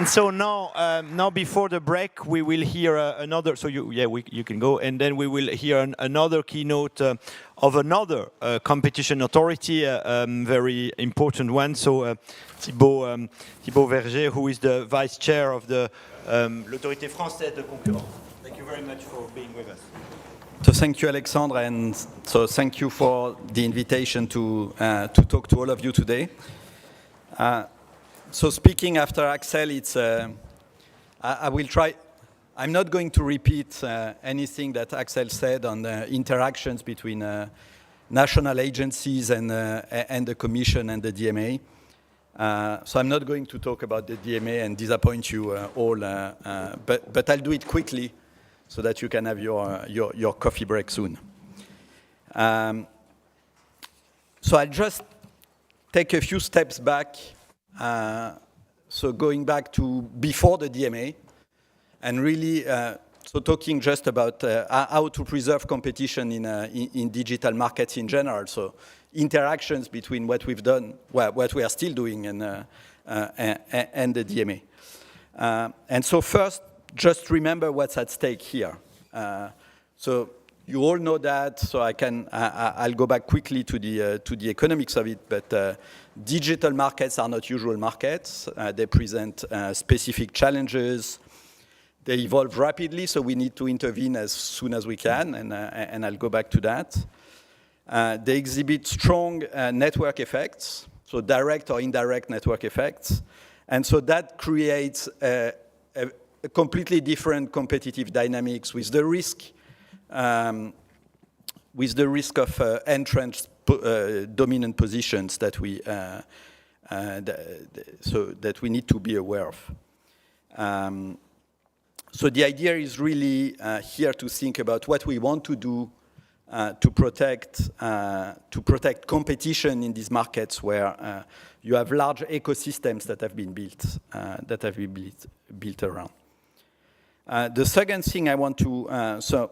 And so now before the break, we will hear another. So you can go, and then we will hear another keynote of another competition authority, very important one. So Thibaud Vergé, who is the vice chair of the l'Autorité française de concurrence. Thank you very much for being with us. So thank you, Alexandre, and so thank you for the invitation to talk to all of you today. So speaking after Axel, I will try. I'm not going to repeat anything that Axel said on the interactions between national agencies and the Commission and the DMA. So I'm not going to talk about the DMA and disappoint you all, but I'll do it quickly so that you can have your coffee break soon. So I'll just take a few steps back. So going back to before the DMA, and really, so talking just about how to preserve competition in digital markets in general. So interactions between what we've done, what we are still doing, and the DMA. And so first, just remember what's at stake here. So you all know that. So I'll go back quickly to the economics of it. But digital markets are not usual markets. They present specific challenges. They evolve rapidly, so we need to intervene as soon as we can, and I'll go back to that. They exhibit strong network effects, so direct or indirect network effects, and so that creates a completely different competitive dynamics with the risk of entrenched dominant positions that we need to be aware of. So the idea is really here to think about what we want to do to protect competition in these markets where you have large ecosystems that have been built around. The second thing I want to so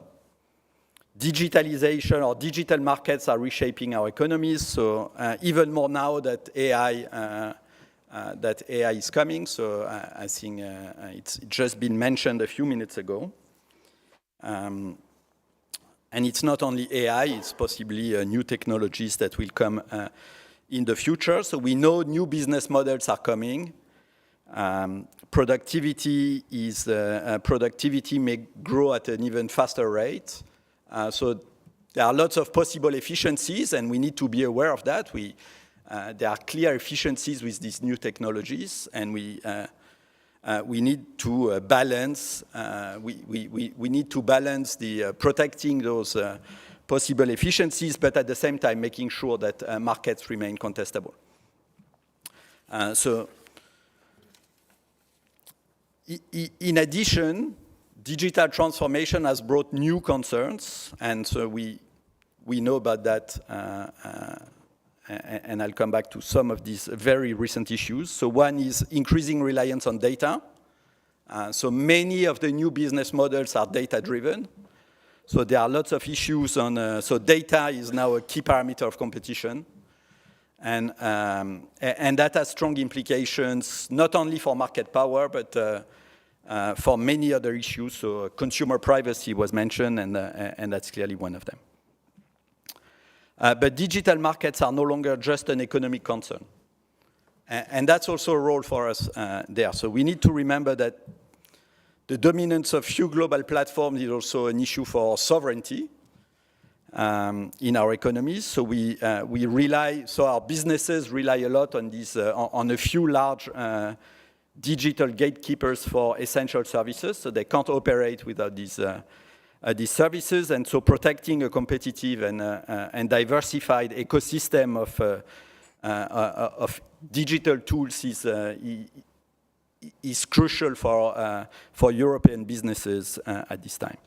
digitalization or digital markets are reshaping our economies. So even more now that AI is coming. So I think it's just been mentioned a few minutes ago. And it's not only AI, it's possibly new technologies that will come in the future. So we know new business models are coming. Productivity may grow at an even faster rate. So there are lots of possible efficiencies, and we need to be aware of that. There are clear efficiencies with these new technologies, and we need to balance. We need to balance the protecting those possible efficiencies, but at the same time making sure that markets remain contestable. So, in addition, digital transformation has brought new concerns, and so we know about that. And I'll come back to some of these very recent issues. So one is increasing reliance on data. So many of the new business models are data-driven. So there are lots of issues on, so data is now a key parameter of competition. And that has strong implications, not only for market power, but for many other issues. So consumer privacy was mentioned, and that's clearly one of them. But digital markets are no longer just an economic concern. And that's also a role for us there. So we need to remember that the dominance of few global platforms is also an issue for sovereignty in our economies. So so our businesses rely a lot on these, on a few large digital gatekeepers for essential services. So they can't operate without these services, and so protecting a competitive and diversified ecosystem of digital tools is crucial for European businesses at this time.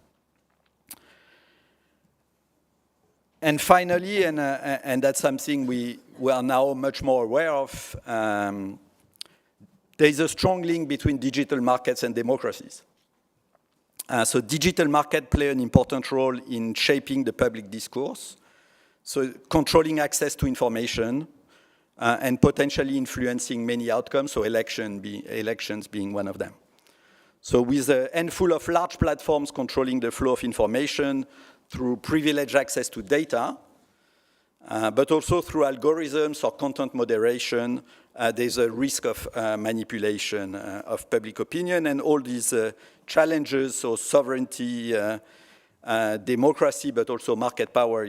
And finally, and that's something we are now much more aware of, there is a strong link between digital markets and democracies. So digital markets play an important role in shaping the public discourse, so controlling access to information, and potentially influencing many outcomes, so elections being one of them. So with a handful of large platforms controlling the flow of information through privileged access to data, but also through algorithms or content moderation, there's a risk of manipulation of public opinion, and all these challenges, so sovereignty, democracy, but also market power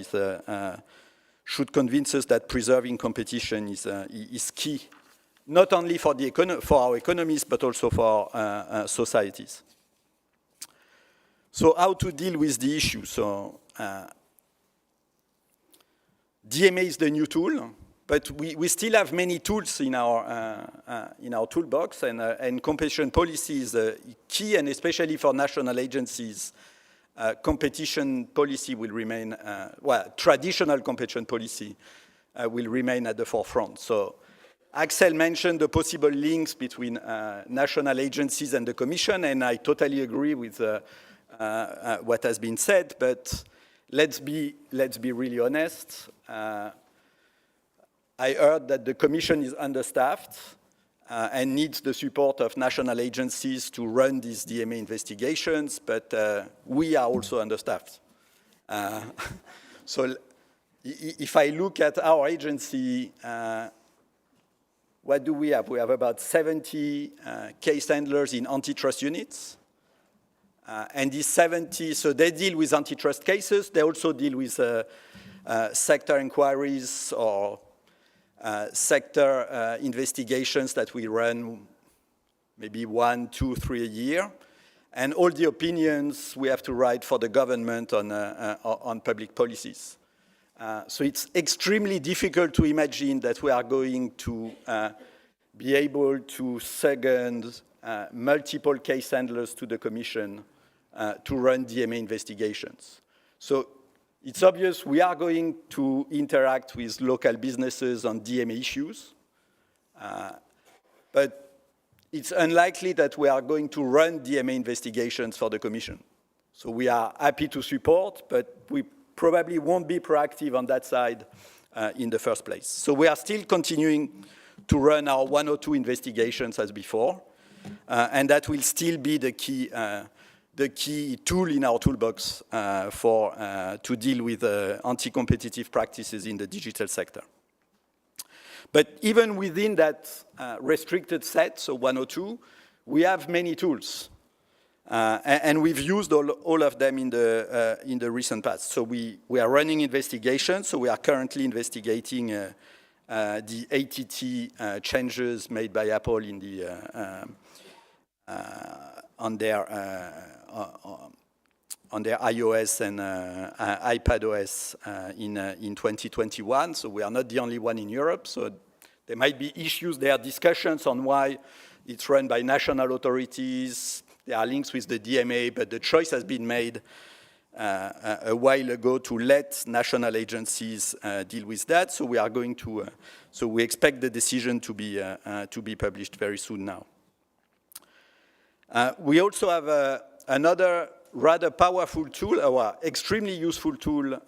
should convince us that preserving competition is key, not only for our economies, but also for our societies. So how to deal with the issue? So DMA is the new tool, but we still have many tools in our toolbox, and competition policy is key, and especially for national agencies, competition policy will remain, traditional competition policy will remain at the forefront. So Axel mentioned the possible links between national agencies and the Commission, and I totally agree with what has been said, but let's be really honest. I heard that the Commission is understaffed and needs the support of national agencies to run these DMA investigations, but we are also understaffed. So if I look at our agency, what do we have? We have about 70 case handlers in antitrust units. And these 70, so they deal with antitrust cases. They also deal with sector inquiries or sector investigations that we run maybe 1, 2, 3 a year. And all the opinions we have to write for the government on public policies. So it's extremely difficult to imagine that we are going to be able to second multiple case handlers to the Commission to run DMA investigations. So it's obvious we are going to interact with local businesses on DMA issues, but it's unlikely that we are going to run DMA investigations for the Commission. So we are happy to support, but we probably won't be proactive on that side in the first place. So we are still continuing to run our 102 investigations as before, and that will still be the key tool in our toolbox to deal with anti-competitive practices in the digital sector. But even within that restricted set, so 102, we have many tools. And we've used all of them in the recent past. So we are running investigations. So we are currently investigating the ATT changes made by Apple in on their iOS and iPadOS in 2021. So we are not the only one in Europe. So there might be issues. There are discussions on why it's run by national authorities. There are links with the DMA, but the choice has been made a while ago to let national agencies deal with that. So we are going to. So we expect the decision to be published very soon now. We also have another rather powerful tool, or extremely useful tool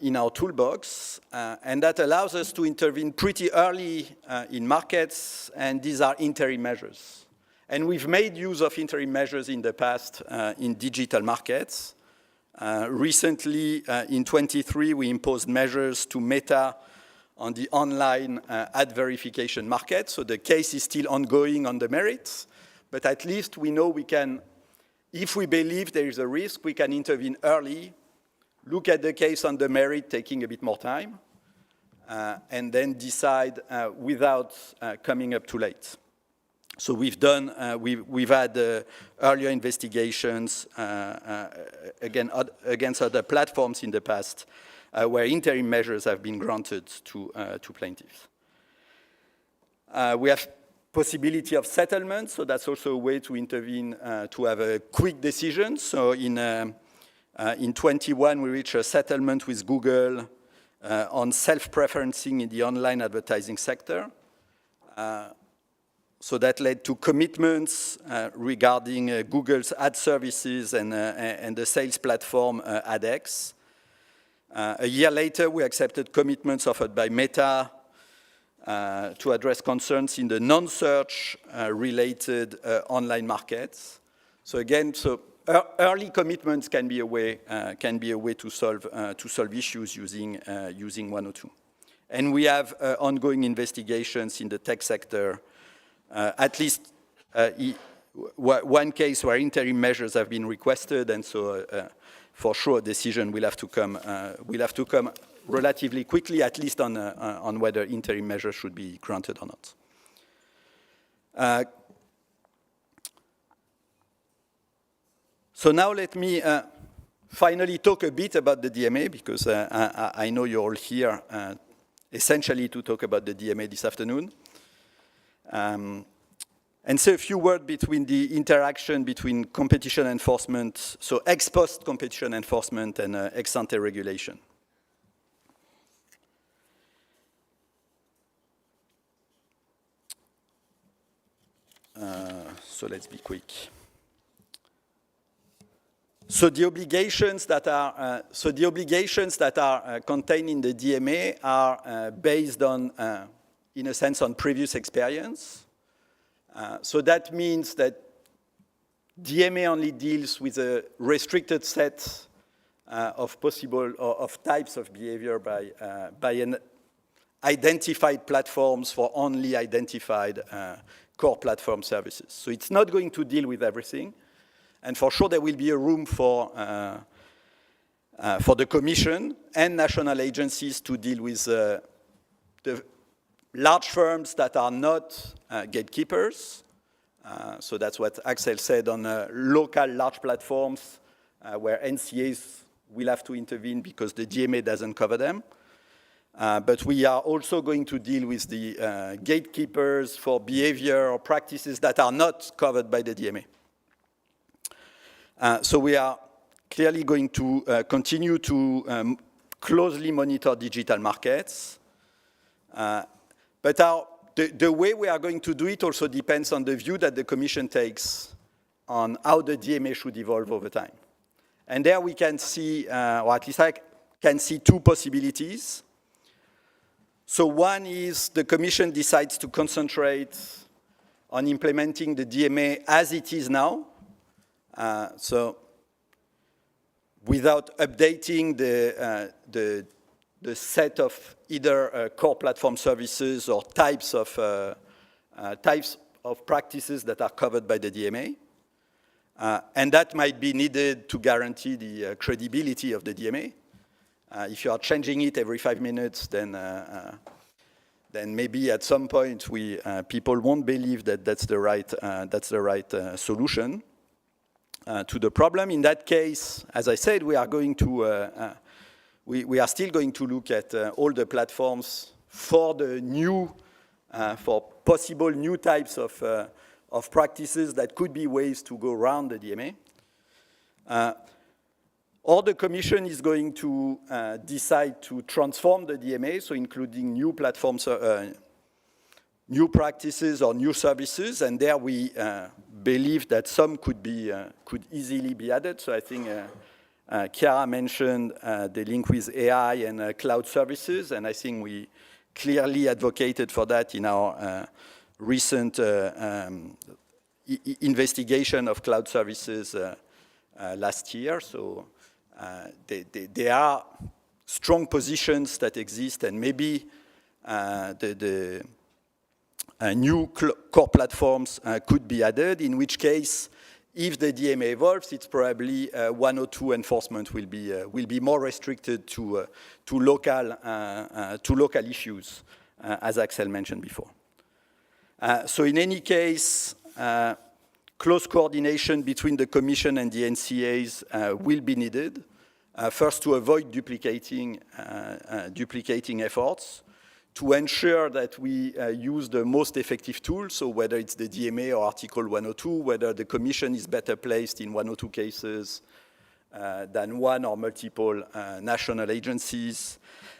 in our toolbox, and that allows us to intervene pretty early in markets, and these are interim measures. And we've made use of interim measures in the past in digital markets. Recently, in 23, we imposed measures to Meta on the online ad verification market. So the case is still ongoing on the merits, but at least we know we can, if we believe there is a risk, we can intervene early, look at the case on the merit, taking a bit more time, and then decide without coming up too late. So we've had earlier investigations against other platforms in the past where interim measures have been granted to plaintiffs. We have possibility of settlement, so that's also a way to intervene to have a quick decision. So in 21, we reached a settlement with Google on self-preferencing in the online advertising sector. So that led to commitments regarding Google's ad services and the sales platform AdX. A year later, we accepted commitments offered by Meta to address concerns in the non-search related online markets. So again, early commitments can be a way to solve issues using 102. And we have ongoing investigations in the tech sector, at least one case where interim measures have been requested, and so for sure a decision will have to come relatively quickly, at least on whether interim measures should be granted or not. So now let me finally talk a bit about the DMA, because I know you're all here essentially to talk about the DMA this afternoon. And say a few words between the interaction between competition enforcement, so ex post competition enforcement and ex ante regulation. So let's be quick. So the obligations that are contained in the DMA are based on, in a sense, on previous experience. So that means that DMA only deals with a restricted set of possible of types of behavior by an identified platforms for only identified core platform services. So it's not going to deal with everything. And for sure, there will be a room for the Commission and national agencies to deal with the large firms that are not gatekeepers. So that's what Axel said on local large platforms where NCAs will have to intervene because the DMA doesn't cover them. But we are also going to deal with the gatekeepers for behavior or practices that are not covered by the DMA. So we are clearly going to continue to closely monitor digital markets. But the way we are going to do it also depends on the view that the Commission takes on how the DMA should evolve over time. And there we can see, or at least I can see two possibilities. So one is the Commission decides to concentrate on implementing the DMA as it is now. So without updating the set of either core platform services or types of practices that are covered by the DMA. And that might be needed to guarantee the credibility of the DMA. If you are changing it every 5 minutes, then maybe at some point people won't believe that that's the right solution to the problem. In that case, as I said, we are going to we are still going to look at all the platforms for the new for possible new types of practices that could be ways to go around the DMA. Or the Commission is going to decide to transform the DMA, so including new platforms, new practices or new services, and there we believe that some could easily be added. So I think Chiara mentioned the link with AI and cloud services, and I think we clearly advocated for that in our recent investigation of cloud services last year. So there are strong positions that exist, and maybe the new core platforms could be added, in which case, if the DMA evolves, it's probably 102 enforcement will be more restricted to local issues, as Axel mentioned before. So in any case, close coordination between the Commission and the NCAs will be needed. First, to avoid duplicating efforts, to ensure that we use the most effective tools, so whether it's the DMA or Article 102, whether the Commission is better placed in 102 cases than one or multiple national agencies,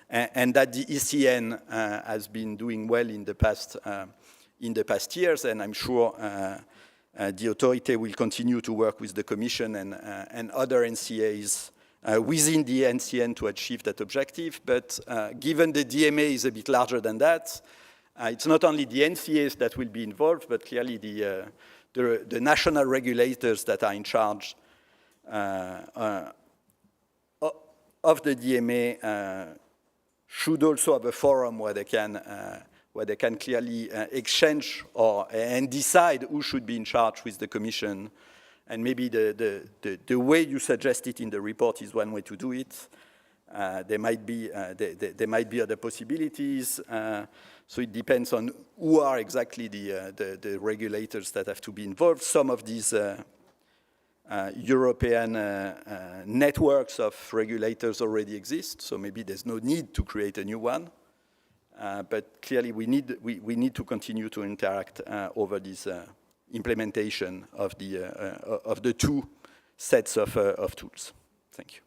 and that the ECN has been doing well in the past years, and I'm sure the Autorité will continue to work with the Commission and other NCAs within the NCN to achieve that objective. But given the DMA is a bit larger than that, it's not only the NCAs that will be involved, but clearly the national regulators that are in charge of the DMA should also have a forum where they can clearly exchange and decide who should be in charge with the Commission. And maybe the way you suggest it in the report is one way to do it. There might be other possibilities. So it depends on who are exactly the regulators that have to be involved. Some of these European networks of regulators already exist, so maybe there's no need to create a new one. But clearly, we need to continue to interact over this implementation of the two sets of tools. Thank you.